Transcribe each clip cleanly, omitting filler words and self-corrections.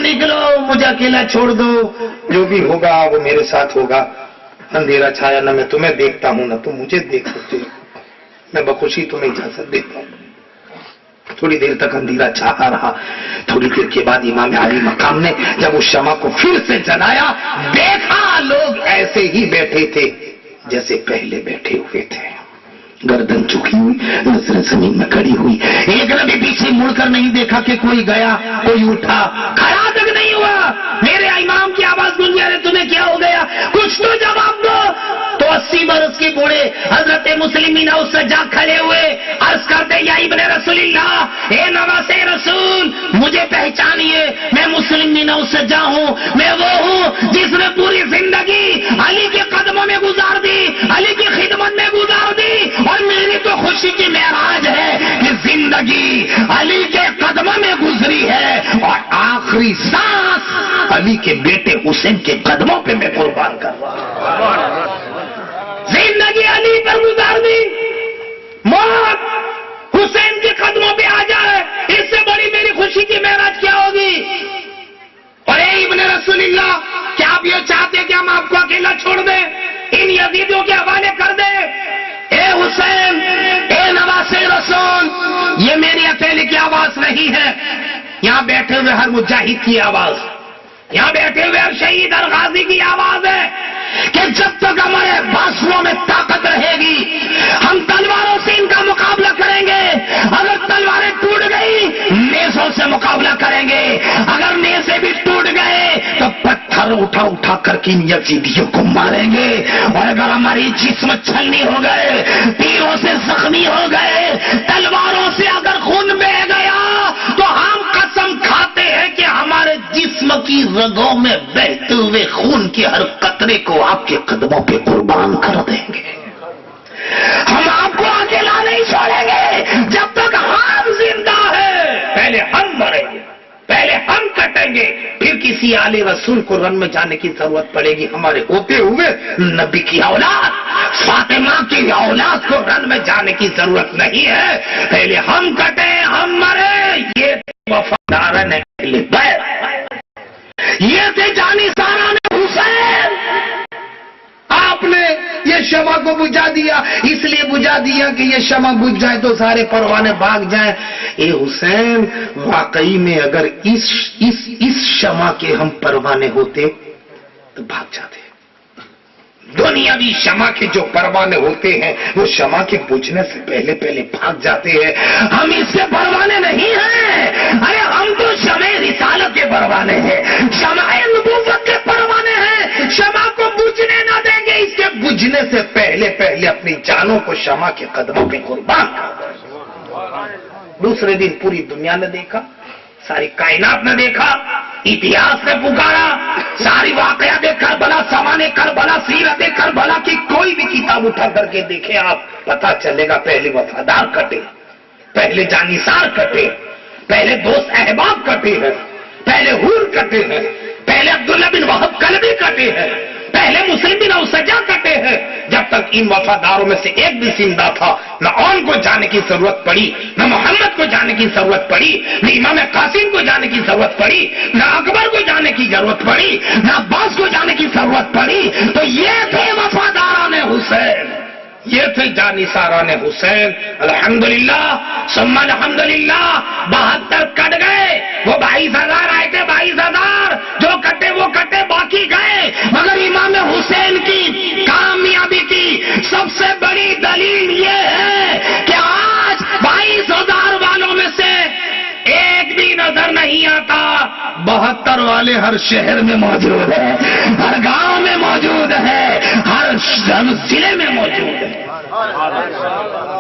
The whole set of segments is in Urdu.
نکلو مجھے اکیلا چھوڑ دو، جو بھی ہوگا وہ میرے ساتھ ہوگا. اندھیرا چھایا، نہ میں تمہیں دیکھتا ہوں نہ تم مجھے دیکھ سکتے، میں بخوشی تمہیں اجازت دیتا ہوں. تھوڑی دیر تک اندھیرا چھاتا رہا. تھوڑی دیر کے بعد امام علی مقام نے جب اس شمع کو پھر سے جلایا، دیکھا لوگ ایسے ہی بیٹھے تھے جیسے پہلے بیٹھے ہوئے تھے، گردن جھکی ہوئی، نظریں زمین میں کھڑی ہوئی. ایک نے بھی پیچھے مڑ کر نہیں دیکھا کہ کوئی گیا کوئی اٹھا، کھڑا تک نہیں ہوا. میرے امام کی آواز گونجی، ارے تمہیں کیا ہو گیا، کچھ تو جواب دو. تو 80 برس کے بوڑھے حضرت مسلمین اس سے جا کھڑے ہوئے، عرض کرتے یا ابن رسول اللہ، اے نواسے رسول، مجھے پہچانیے، میں مسلمین اس سے جا ہوں، میں وہ ہوں جس نے پوری زندگی علی کے قدموں میں گزار دی، علی کی خدمت میں گزار دی. اور میری تو خوشی کی معراج ہے کہ زندگی علی کے قدموں میں گزری ہے اور آخری سانس علی کے بیٹے حسین کے قدموں پہ میں قربان کر رہا ہوں. زندگی علی پر گزار دی، موت حسین کے قدموں پہ آ جائے، اس سے بڑی میری خوشی کی معراج کیا ہوگی. اور اے ابن رسول اللہ، کیا آپ یہ چاہتے کہ ہم آپ کو اکیلا چھوڑ دیں، ان یزیدیوں کے حوالے کر دیں؟ اے حسین، اے نواسے رسول، یہ میری اکیلے کی آواز نہیں ہے، یہاں بیٹھے ہوئے ہر مجاہد کی آواز، یہاں بیٹھے ہوئے ہر شہید ہر غازی کی آواز ہے کہ جب تک ہمارے بازوؤں میں طاقت رہے گی ہم تلواروں سے ان کا مقابلہ کریں گے. اگر تلواریں ٹوٹ گئی نیزوں سے مقابلہ کریں گے، اگر نیزے بھی ٹوٹ گئے تو پتھر اٹھا اٹھا کر کے ان یزیدیوں کو ماریں گے. اور اگر ہماری جسم چھلنی ہو گئے، تیروں سے زخمی ہو گئے، تلواروں سے اگر خون بہہ گیا تو ہم قسم کھاتے ہیں کہ ہمارے جسم کی رگوں میں بہتے ہوئے خون کے ہر قطرے کو آپ کے قدموں پہ قربان کر دیں گے. ہم آپ کو اکیلا نہیں چھوڑیں گے جب تک ہم زندہ ہیں. پہلے ہم مریں گے، پہلے ہم کٹیں گے، پھر کسی آل رسول کو رن میں جانے کی ضرورت پڑے گی. ہمارے ہوتے ہوئے نبی کی اولاد فاطمہ کی اولاد کو رن میں جانے کی ضرورت نہیں ہے. پہلے ہم کٹیں، ہم مریں. یہ وفاداران اہل بیت، یہ تھے جانی ساران حسین. آپ نے یہ شمع کو بجھا دیا، اس لیے بجھا دیا کہ یہ شمع بجھ جائے تو سارے پروانے بھاگ جائیں. اے حسین، واقعی میں اگر اس شمع کے ہم پروانے ہوتے تو بھاگ جاتے. دنیاوی شمع کے جو پروانے ہوتے ہیں وہ شمع کے بجھنے سے پہلے پہلے بھاگ جاتے ہیں. ہم اس کے پروانے نہیں ہیں. ارے ہم تو شمع رسالت کے پروانے ہیں، شمع نبوت کے پروانے ہیں. شمع کو بجھنے نہ دیں گے، اس کے بجھنے سے پہلے پہلے اپنی جانوں کو شمع کے قدموں پہ قربان کر دیں. دوسرے دن پوری دنیا نے دیکھا، ساری کائنات نے دیکھا، اتہاس نے پکارا، ساری واقعہ دیکھ کر بلا، سوانے کر بلا، سیرت کر بلا کی کوئی بھی کتاب اٹھا کر کے دیکھیں آپ، پتا چلے گا پہلے وفادار کٹے، پہلے جانثار کٹے، پہلے دوست احباب کٹے ہیں، پہلے حور کٹے ہیں، پہلے عبداللہ بن وہب کلبی کٹے ہیں، پہلے مسلم بن اوسجا کٹے ہیں. جب تک ان وفاداروں میں سے ایک بھی زندہ تھا، نہ اون کو جانے کی ضرورت پڑی، نہ محمد کو جانے کی ضرورت پڑی، نہ امام قاسم کو جانے کی ضرورت پڑی، نہ اکبر کو جانے کی ضرورت پڑی، نہ عباس کو جانے کی ضرورت پڑی. تو یہ تھے وفاداران حسین، یہ تھے جانثاران حسین. الحمدللہ ثم الحمدللہ. 72 کٹ گئے، وہ 22,000 آئے تھے، 22,000 جو کٹے وہ کٹے، باقی گئے. مگر امام حسین کی کامیابی کی سب سے بڑی دلیل یہ ہے کہ آج 22,000 والوں میں سے ایک بھی نظر نہیں آتا. 72 والے ہر شہر میں موجود ہیں، ہر گاؤں میں موجود ہیں، ہر ضلع میں موجود ہیں.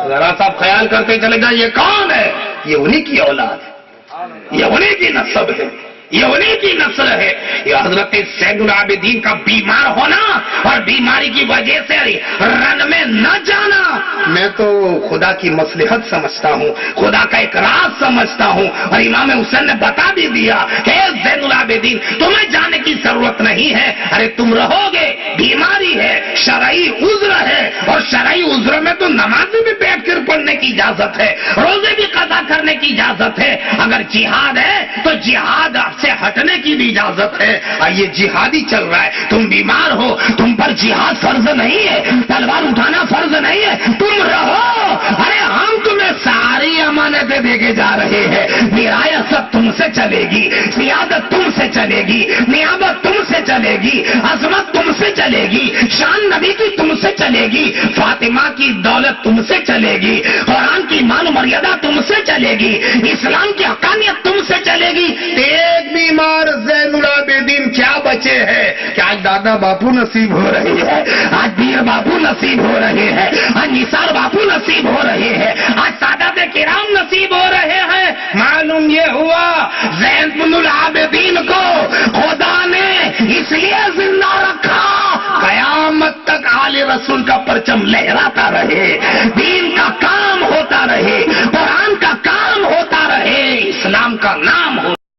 ذرا صاحب خیال کرتے چلے جائیں، یہ کون ہے؟ یہ انہی کی اولاد ہے، یہ انہی کی نسب ہے، یہ انہی کی نسل ہے. یہ حضرت زین العابدین کا بیمار ہونا اور بیماری کی وجہ سے رن میں نہ جانا میں تو خدا کی مصلحت سمجھتا ہوں، خدا کا ایک راز سمجھتا ہوں. اور امام حسین نے بتا بھی دیا کہ زین العابدین العابدین، تمہیں جانے کی ضرورت نہیں ہے، ارے تم رہو گے، بیماری ہے، شرعی عذر ہے، اور شرعی عذر میں تو نمازیں بھی بیٹھ کر پڑھنے کی اجازت ہے، روزے بھی قضا کرنے کی اجازت ہے، اگر جہاد ہے تو جہاد سے ہٹنے کی بھی اجازت ہے، اور یہ جہادی چل رہا ہے، تم بیمار ہو، تم پر جہاد فرض نہیں ہے، تلوار اٹھانا فرض نہیں ہے، تم رہو، ارے ہم تمہیں ساری امانتیں دے کے جا رہے ہیں، نرایت سب تم سے چلے گی، سیادت تم سے چلے گی، نیابت تم سے چلے گی، عظمت تم سے چلے گی، شان نبی کی تم سے چلے گی، فاطمہ کی دولت تم سے چلے گی، قرآن کی مان و مریادہ تم سے چلے گی، اسلام کی حقانیت تم سے چلے گی۔ ایک بیمار زین العابدین کیا بچے ہیں کہ آج دادا باپو نصیب ہو رہے ہیں، آج پیر باپو نصیب ہو رہے ہیں، آج نثار باپو نصیب ہو رہے ہیں، آج سادات کرام نصیب ہو رہے ہیں۔ معلوم یہ ہوا زین العابدین کو خدا نے اس لیے زندہ رکھا قیامت تک آل رسول کا پرچم لہراتا رہے، دین کا کام ہوتا رہے، قرآن کا کام ہوتا رہے، اسلام کا نام